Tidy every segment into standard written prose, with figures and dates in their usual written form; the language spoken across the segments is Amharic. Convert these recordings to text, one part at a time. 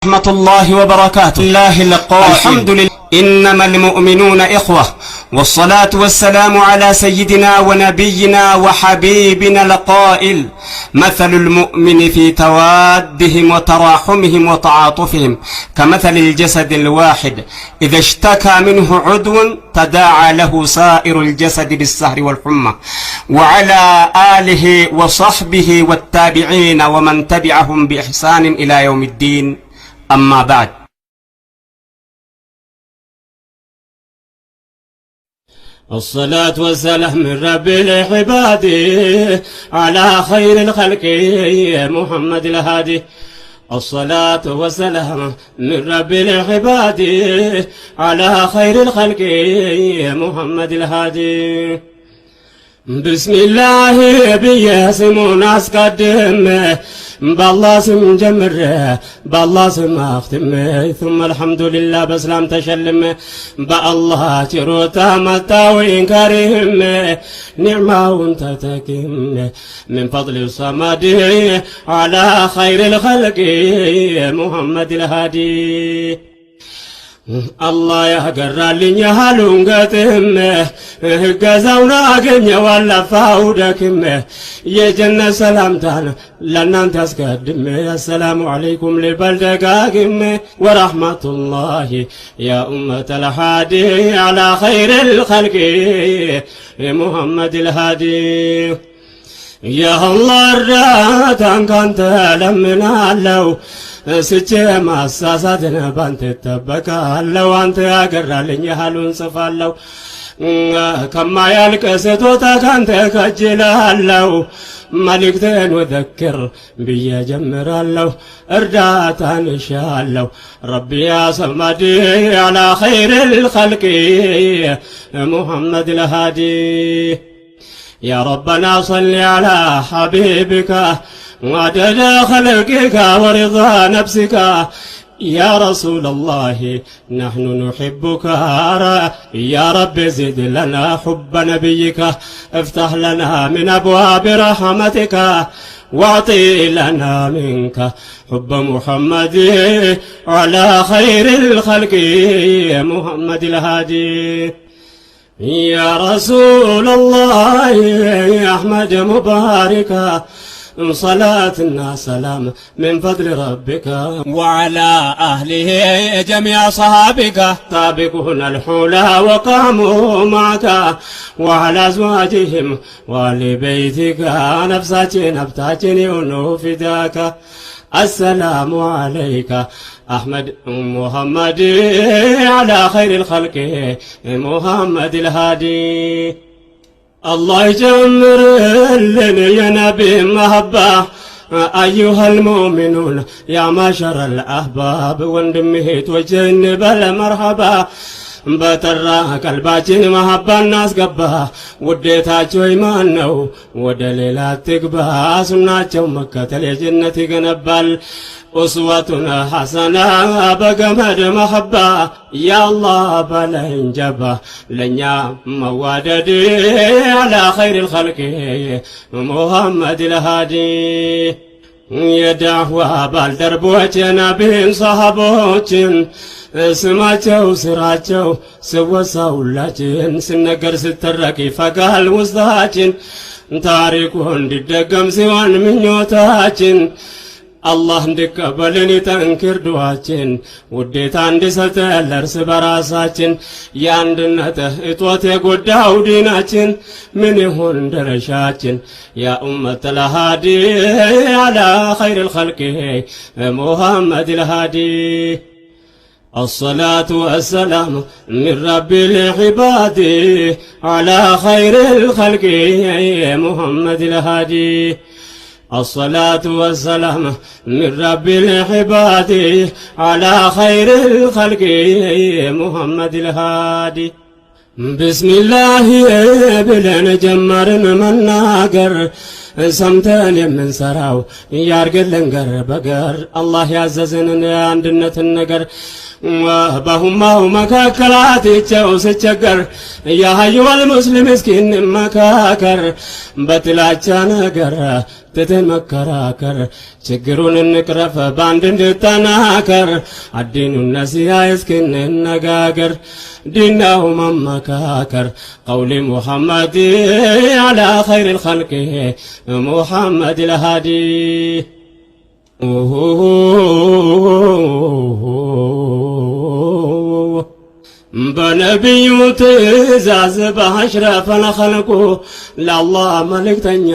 ورحمة الله وبركاته. الله القائل الحمد لله إنما المؤمنون إخوة، والصلاة والسلام على سيدنا ونبينا وحبيبنا القائل مثل المؤمن في توادهم وتراحمهم وتعاطفهم كمثل الجسد الواحد إذا اشتكى منه عضو تداعى له سائر الجسد بالسهر والحمى. وعلى آله وصحبه والتابعين ومن تبعهم بإحسان إلى يوم الدين، أما بعد. الصلاة والسلام من رب العباد على خير الخلق محمد الهادي. الصلاة والسلام من رب العباد على خير الخلق محمد الهادي. بسم الله بياسمون أسقدم بالله سم جمر بالله سم أختم ثم الحمد لله بسلام تشلم بالله تروتا متاوين كريم نعمة وانت تكيم من فضل الصمد على خير الخلق محمد الهادي. الله يقرالين يهالون قتم قزونا أغنيا ولا فاودكم يجنة سلامتان لنان تسقدم السلام عليكم للبلدقاكم ورحمة الله يا أمة الهادي على خير الخلق محمد الهادي. يا الله الراتان كانت لمنا لو ስቼ ማሳሳትን ባንተ ተበቃለሁ አንተ ያገራልኝ ያሉን ጽፋለሁ ከማያልቅ ስጦታ ካንተ ከጅላለሁ መልእክቴን ወዘክር ብዬ ጀምራለሁ እርዳታን እሻለሁ ረቢ ያ ሰመድ አላ ኸይር الخلق محمد الهادي. يا ربنا صل على حبيبك وعدد خلقك ورضا نفسك يا رسول الله نحن نحبك يا رب زد لنا حب نبيك افتح لنا من أبواب رحمتك واعطي لنا منك حب محمد على خير الخلق محمد الهادي. يا رسول الله يا أحمد مباركا صلاتنا سلام من فضل ربك وعلى أهله جميع صحابك سابقون الحولى وقاموا معك وعلى أزواجهم ولبيتك نفساتي نبتاتي ونفداك. السلام عليك أحمد محمد على خير الخلق محمد الهادي. الله يجمر لنا يا نبي محبة أيها المؤمنون يا معشر الأحباب وندمهت وجنب المرحبا بترى قلباችን መሐባን አስገባ ውዴታቸው ኢማን ነው ወደ ሌላ ትግባ ሱናቸው መከተል የጀነት ይገነባል ኡስወቱን ሐሰና በገመድ መሐባ ያአላህ በለኝ ጀባ ለኛ መዋደድ አላ ኸይር الخلق محمد الهادي. የዳህዋ ባልደረቦች የነቢይን ሰሃቦችን ስማቸው ስራቸው ስወሳውላችን ስነገር ስተረክ ይፈጋል ውስጣችን ታሪኩ እንዲደገም ሲሆን ምኞታችን አላህ እንዲቀበልን ይጠንክር ዱዓችን ውዴታ እንዲሰጠን ለእርስ በራሳችን የአንድነት እጦት የጎዳው ዲናችን ምን ይሁን ደረሻችን ያ ኡመተ ልሃዲ አላ ኸይር الخلق محمد الهادي. الصلاة والسلام من رب العباد على خير الخلق محمد الهادي. الصلاة والسلام من رب العباد على خير الخلق محمد الهادي. بسم الله بلن جمرن مناقر ሰምተን የምንሰራው ያርገልን ገር በገር አላህ ያዘዘንን አንድነትን ነገር በሁማው መካከላቸው ስቸገር ያሃዩል ሙስሊም እስኪን መካከር በጥላቻ ነገር ትተን መከራከር ችግሩን እንቅረፍ ባንድ እንድጠናከር አዲኑን ነሲያ እስክንነጋገር ዲናው መመካከር ቀውሊ ሙሐመድ አላ ኸይር الخلق ሙሐመድ الሃዲ በነቢዩ ትእዛዝ በአሽረፈ ለኸልቁ ለአላህ መልእክተኛ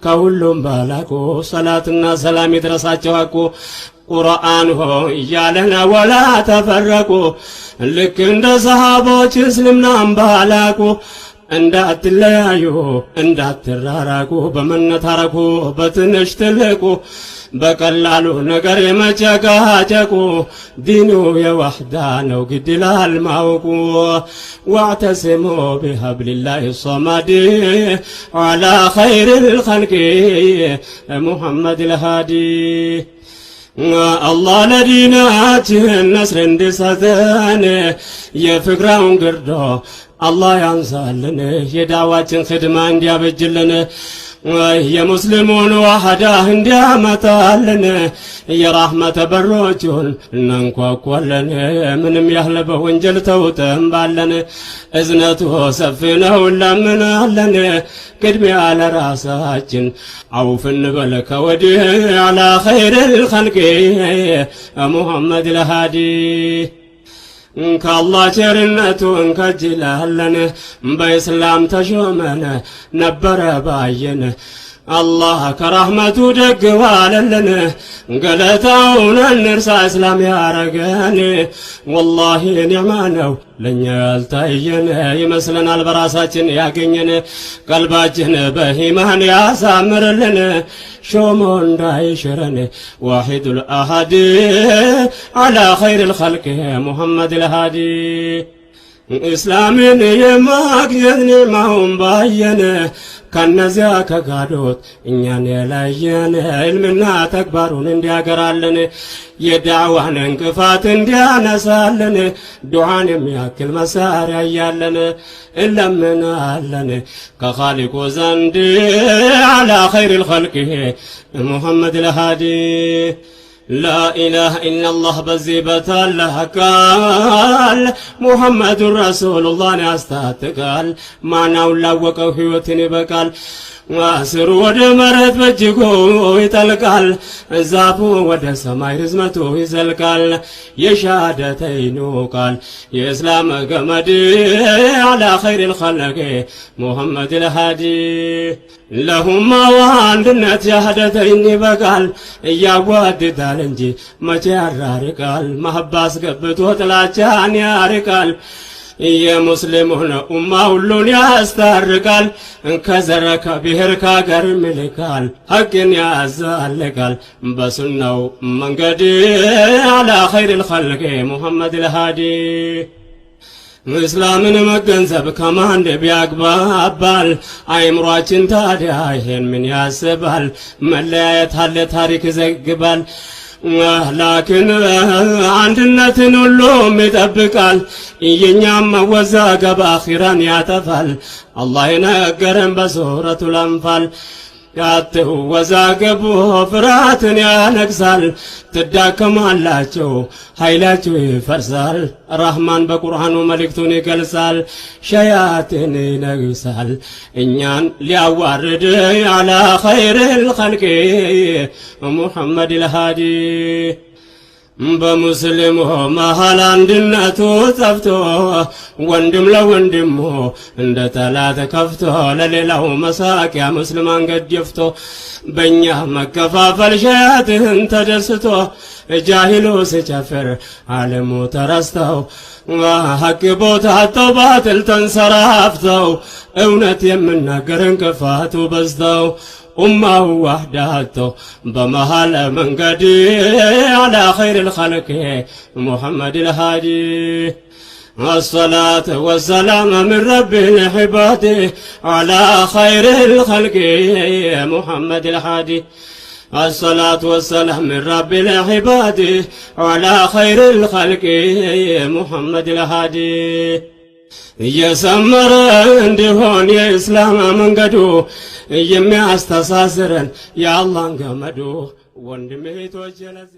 ከሁሉም በላቁ ሰላትና ሰላም ይድረሳቸው አቁ ቁርአን ሆይ እያለን ወላ ተፈረቁ ልክ እንደ ሰሃቦች እስልምናን ባላቁ እንዳትለያዩ እንዳትራራቁ በመነታረኩ በትንሽ ትልቁ በቀላሉ ነገር የመጨቃጨቁ ዲኑ የዋህዳ ነው ግድ ይላል ማወቁ ዋዕተሲሙ ቢሀብሊላሂ ሶመድ ዐላ ኸይሪል ኸልቂ ሙሐመድ الሃዲ አላህ ለዲናችን ነስር እንዲሰጠን የፍቅራውን ግርዶ አላህ ያንሳልን የዳዋችን ኽድማ እንዲያበጅልን የሙስሊሙን ዋህዳ እንዲያመጣልን የራህመት በሮቹን እናንኳኳለን ምንም ያህል በወንጀል ተውጠን ባለን እዝነቱ ሰፊ ነው ለምናለን ቅድሚያ ለራሳችን አውፍ እንበል ከወዲህ አላ ኸይሪል ኸልቂ ሙሐመድ الሃዲ ከአላህ ቸርነቱን ከጅላለን በእስላም ተሾመን ነበረ ባየን አላህ ከራህመቱ ደግዋለልን ገለታውን እንርሳ እስላም ያረገን ወላሂ ኒዕማ ነው ለኛ ያልታየን ይመስለናል በራሳችን ያገኘን ቀልባችን በኢማን ያሳምርልን ሾሞ እንዳይሽረን ዋሂዱል አሐድ አላ ኸይሪል ኸልቅ ሙሐመድ الሃዲ እስላምን የማግኘት ኒዕማውን ባየን ከነዚያ ከጋዶት እኛን የለየን ዕልምና ተግባሩን እንዲያገራልን የዳዕዋን እንቅፋት እንዲያነሳልን ዱዓን የሚያክል መሳሪያ እያለን እንለምናለን ከኻሊቁ ዘንድ አላ ኸይሪል ኸልቅ ሙሐመድ الሃዲ لا إله إلا الله بزيبة الله قال محمد رسول الله نستاتقال معناه لاوقው ህይወትን ይበቃል ዋስሩ ወደ መሬት በእጅጉ ይጠልቃል ዛፉ ወደ ሰማይ ርዝመቱ ይዘልቃል የሻሃደተይኑ ቃል የእስላም ገመድ አላ ኸይሪል ኸልቅ ሙሐመድ الሃዲ ለሁማ አንድነት ሻሃደተይን ይበቃል እያዋድዳል እንጂ መቼ ያራርቃል መሐባ አስገብቶ ጥላቻን ያርቃል የሙስሊሙን ኡማ ሁሉን ያስታርቃል ከዘር ከብሔር ከአገር ይልካል ሐቅን ያዛልቃል በሱናው መንገድ አላ ኸይሪል ኸልቅ ሙሐመድ الሃዲ እስላምን መገንዘብ ከማን ቢያግባባል አይምሯችን ታዲያ ይሄን ምን ያስባል መለያየት አለ ታሪክ ይዘግባል ላኪን አንድነትን ሁሉም ይጠብቃል የኛም መወዛገብ አኺራን ያጠፋል አላህ የነገረን በሱረቱል አንፋል ያትወዛገቡ ፍርሃትን ያነግሳል ትዳከማላችሁ ኃይላችሁ ይፈርሳል ረህማን በቁርአኑ መልእክቱን ይገልጻል ሸያጢን ይነግሳል እኛን ሊያዋርድ አላ ኸይሪል ኸልቅ ሙሐመድ الሃዲ በሙስሊሙ መሃል አንድነቱ ጠፍቶ ወንድም ለወንድሙ እንደ ጠላት ከፍቶ ለሌላው መሳቂያ ሙስሊማን ገድፍቶ በእኛ መከፋፈል ሸያጥን ተደስቶ ጃሂሉ ሲጨፍር ዓለሙ ተረስተው ሐቅ ቦታ አጥተው ባጥል ተንሰራፍተው እውነት የምናገር እንቅፋቱ በዝተው ኡማው ዋህዳቶ በመሃል መንገድ አላ ኸይሪል ኸልቅ ሙሐመድ الሃዲ الصلاة والسلام من رب العباد على خير الخلق محمد الهادي الصلاة والسلام من رب العباد على خير الخلق محمد الهادي እየሰመረ እንዲሆን የእስላም መንገዱ የሚያስተሳስረን የአላህን ገመዱ ወንድሜ ቶጀለዚ